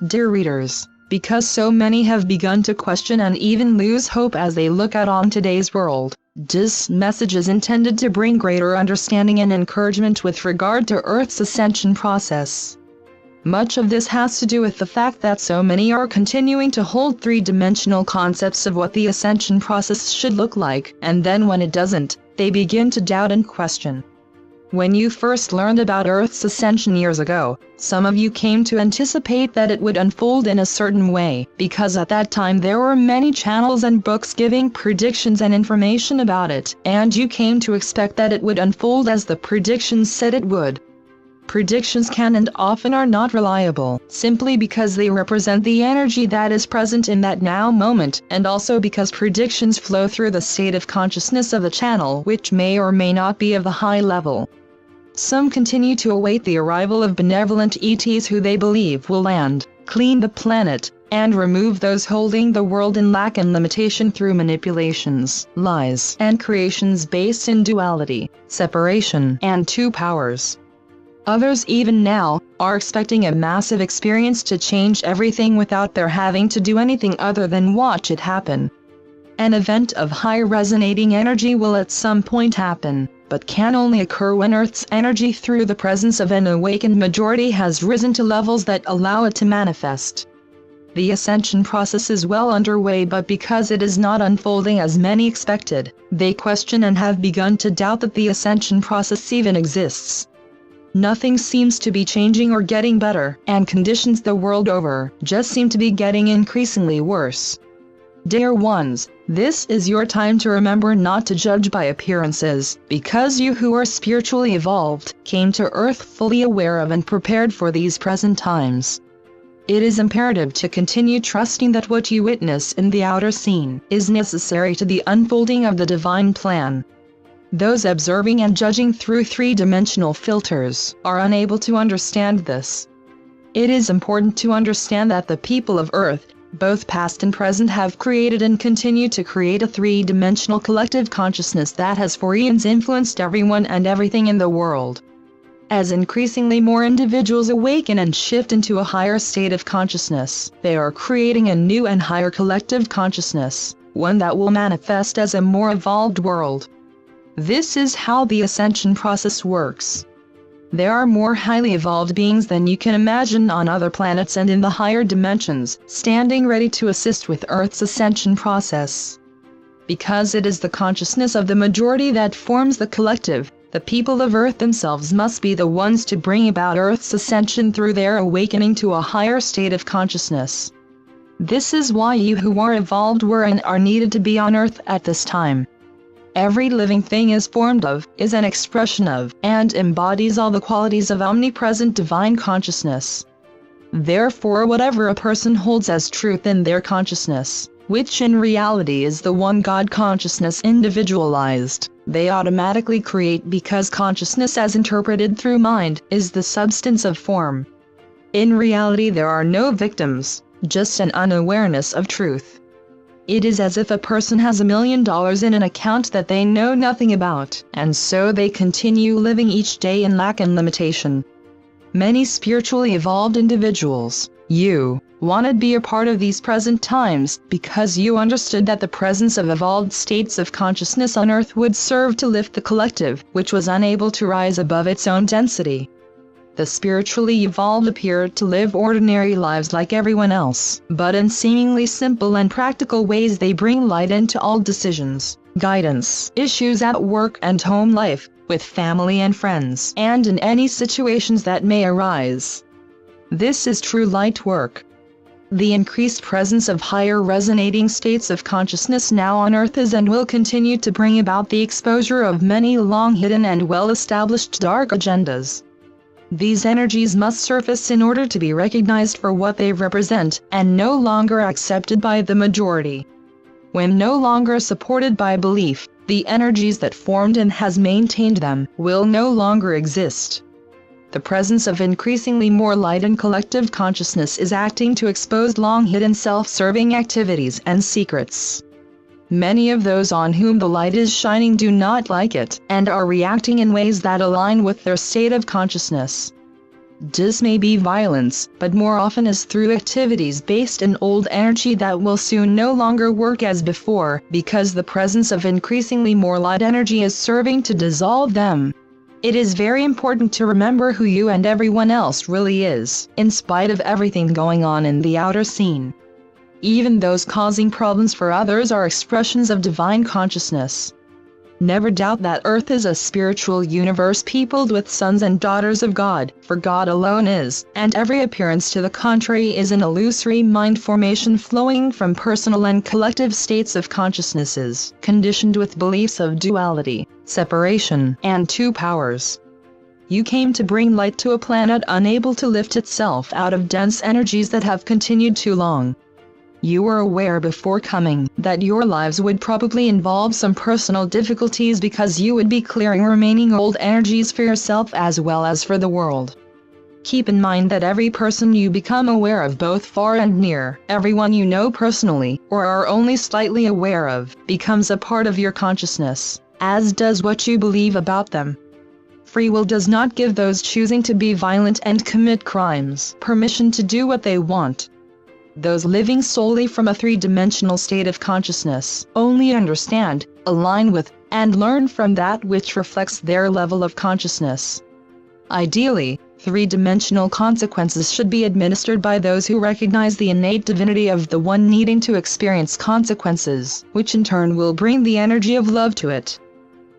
Dear readers, because so many have begun to question and even lose hope as they look out on today's world, this message is intended to bring greater understanding and encouragement with regard to Earth's ascension process. Much of this has to do with the fact that so many are continuing to hold three-dimensional concepts of what the ascension process should look like, and then when it doesn't, they begin to doubt and question. When you first learned about Earth's ascension years ago, some of you came to anticipate that it would unfold in a certain way, because at that time there were many channels and books giving predictions and information about it, and you came to expect that it would unfold as the predictions said it would. Predictions can and often are not reliable, simply because they represent the energy that is present in that now moment, and also because predictions flow through the state of consciousness of the channel, which may or may not be of the high level. Some continue to await the arrival of benevolent ETs who they believe will land, clean the planet, and remove those holding the world in lack and limitation through manipulations, lies, and creations based in duality, separation, and two powers. Others even now are expecting a massive experience to change everything without their having to do anything other than watch it happen. An event of high resonating energy will at some point happen, but can only occur when Earth's energy through the presence of an awakened majority has risen to levels that allow it to manifest. The ascension process is well underway, but because it is not unfolding as many expected, they question and have begun to doubt that the ascension process even exists. Nothing seems to be changing or getting better, and conditions the world over just seem to be getting increasingly worse. Dear ones, this is your time to remember not to judge by appearances, because you who are spiritually evolved came to Earth fully aware of and prepared for these present times. It is imperative to continue trusting that what you witness in the outer scene is necessary to the unfolding of the divine plan. Those observing and judging through three-dimensional filters are unable to understand this. It is important to understand that the people of Earth, both past and present, have created and continue to create a three-dimensional collective consciousness that has for eons influenced everyone and everything in the world. As increasingly more individuals awaken and shift into a higher state of consciousness, they are creating a new and higher collective consciousness, one that will manifest as a more evolved world. This is how the ascension process works. There are more highly evolved beings than you can imagine on other planets and in the higher dimensions, standing ready to assist with Earth's ascension process. Because it is the consciousness of the majority that forms the collective, the people of Earth themselves must be the ones to bring about Earth's ascension through their awakening to a higher state of consciousness. This is why you who are evolved were and are needed to be on Earth at this time. Every living thing is formed of, is an expression of, and embodies all the qualities of omnipresent divine consciousness. Therefore, whatever a person holds as truth in their consciousness, which in reality is the one God consciousness individualized, they automatically create, because consciousness as interpreted through mind is the substance of form. In reality there are no victims, just an unawareness of truth. It is as if a person has $1 million in an account that they know nothing about, and so they continue living each day in lack and limitation. Many spiritually evolved individuals, you, want to be a part of these present times because you understood that the presence of evolved states of consciousness on Earth would serve to lift the collective, which was unable to rise above its own density. The spiritually evolved appear to live ordinary lives like everyone else, but in seemingly simple and practical ways they bring light into all decisions, guidance, issues at work and home life, with family and friends, and in any situations that may arise. This is true light work. The increased presence of higher resonating states of consciousness now on Earth is and will continue to bring about the exposure of many long-hidden and well-established dark agendas. These energies must surface in order to be recognized for what they represent, and no longer accepted by the majority. When no longer supported by belief, the energies that formed and has maintained them will no longer exist. The presence of increasingly more light in collective consciousness is acting to expose long-hidden self-serving activities and secrets. Many of those on whom the light is shining do not like it, and are reacting in ways that align with their state of consciousness. This may be violence, but more often is through activities based in old energy that will soon no longer work as before, because the presence of increasingly more light energy is serving to dissolve them. It is very important to remember who you and everyone else really is, in spite of everything going on in the outer scene. Even those causing problems for others are expressions of divine consciousness. Never doubt that Earth is a spiritual universe peopled with sons and daughters of God, for God alone is, and every appearance to the contrary is an illusory mind formation flowing from personal and collective states of consciousnesses, conditioned with beliefs of duality, separation, and two powers. You came to bring light to a planet unable to lift itself out of dense energies that have continued too long. You were aware before coming that your lives would probably involve some personal difficulties because you would be clearing remaining old energies for yourself as well as for the world. Keep in mind that every person you become aware of, both far and near, everyone you know personally, or are only slightly aware of, becomes a part of your consciousness, as does what you believe about them. Free will does not give those choosing to be violent and commit crimes permission to do what they want. Those living solely from a three-dimensional state of consciousness only understand, align with, and learn from that which reflects their level of consciousness. Ideally, three-dimensional consequences should be administered by those who recognize the innate divinity of the one needing to experience consequences, which in turn will bring the energy of love to it.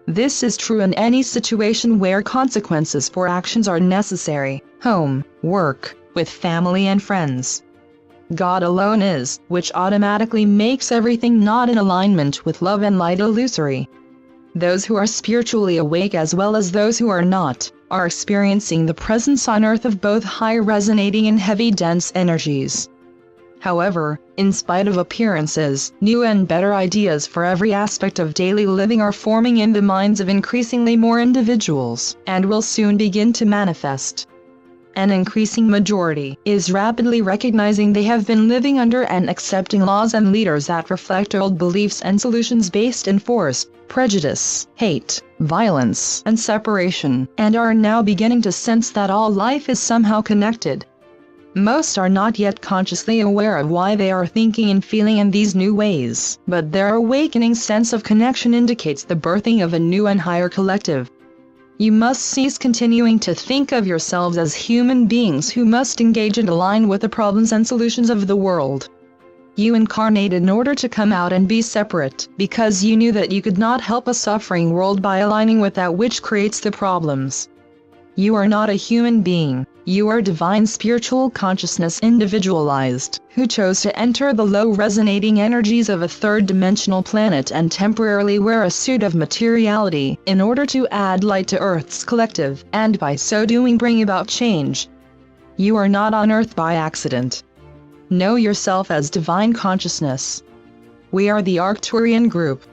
This is true in any situation where consequences for actions are necessary: home, work, with family and friends. God alone is, which automatically makes everything not in alignment with love and light illusory. Those who are spiritually awake as well as those who are not, are experiencing the presence on earth of both high resonating and heavy dense energies. However, in spite of appearances, new and better ideas for every aspect of daily living are forming in the minds of increasingly more individuals, and will soon begin to manifest. An increasing majority is rapidly recognizing they have been living under and accepting laws and leaders that reflect old beliefs and solutions based in force, prejudice, hate, violence, and separation, and are now beginning to sense that all life is somehow connected. Most are not yet consciously aware of why they are thinking and feeling in these new ways, but their awakening sense of connection indicates the birthing of a new and higher collective. You must cease continuing to think of yourselves as human beings who must engage and align with the problems and solutions of the world. You incarnated in order to come out and be separate, because you knew that you could not help a suffering world by aligning with that which creates the problems. You are not a human being, you are divine spiritual consciousness individualized, who chose to enter the low resonating energies of a third-dimensional planet and temporarily wear a suit of materiality in order to add light to Earth's collective, and by so doing bring about change. You are not on Earth by accident. Know yourself as divine consciousness. We are the Arcturian group.